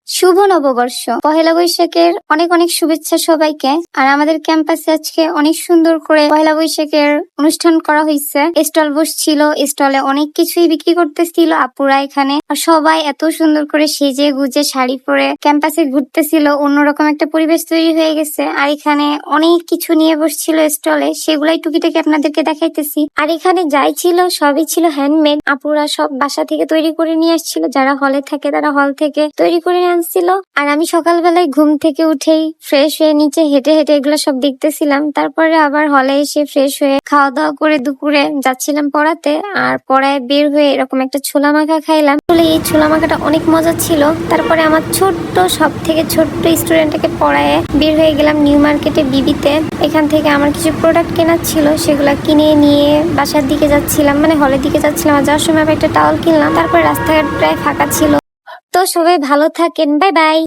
শুভ নববর্ষ, পহেলা বৈশাখের অনেক অনেক শুভেচ্ছা সবাইকে। আর আমাদের ক্যাম্পাসে আজকে অনেক সুন্দর করে পহেলা বৈশাখের অনুষ্ঠান করা হয়েছে। স্টল বসছিল, স্টলে অনেক কিছুই বিক্রি করতেছিল আপুরা এখানে। আর সবাই এত সুন্দর করে সেজে গুজে শাড়ি পরে ক্যাম্পাসে ঘুরতেছিল, অন্যরকম একটা পরিবেশ তৈরি হয়ে গেছে। আর এখানে অনেক কিছু নিয়ে বসছিল স্টলে, সেগুলাই টুকিটাকি আপনাদেরকে দেখাইতেছি। আর এখানে যাই ছিল সবই ছিল হ্যান্ডমেড, আপুরা সব বাসা থেকে তৈরি করে নিয়ে আসছিল। যারা হলে থাকে তারা হল থেকে তৈরি করে নিয়ে আসছিল। আর আমি সকালবেলায় ঘুম থেকে উঠেই ফ্রেশ হয়ে নিচে হেঁটে হেঁটে এগুলো সব দেখতেছিলাম। তারপরে আবার হলে এসে ফ্রেশ হয়ে খাওয়া দাওয়া করে দুপুরে যাচ্ছিলাম পড়াতে। আর পড়ায় বের হয়ে এরকম একটা ছোলা মাখা খাইলাম। আসলে এই ছোলা মাখাটা অনেক মজা ছিল। তারপরে আমার ছোট্ট সব থেকে ছোট্ট স্টুডেন্টটাকে পড়ায় বের হয়ে গেলাম নিউ মার্কেটে বিবিতে। এখান থেকে আমার কিছু প্রোডাক্ট কেনার ছিল, সেগুলা কিনে নিয়ে বাসার দিকে যাচ্ছিলাম, মানে হলের দিকে যাচ্ছিলাম। আর যাওয়ার সময় আমি একটা টাওয়াল কিনলাম। তারপর রাস্তাঘাট প্রায় ফাঁকা ছিল। তো সবাই ভালো থাকেন, বাই বাই।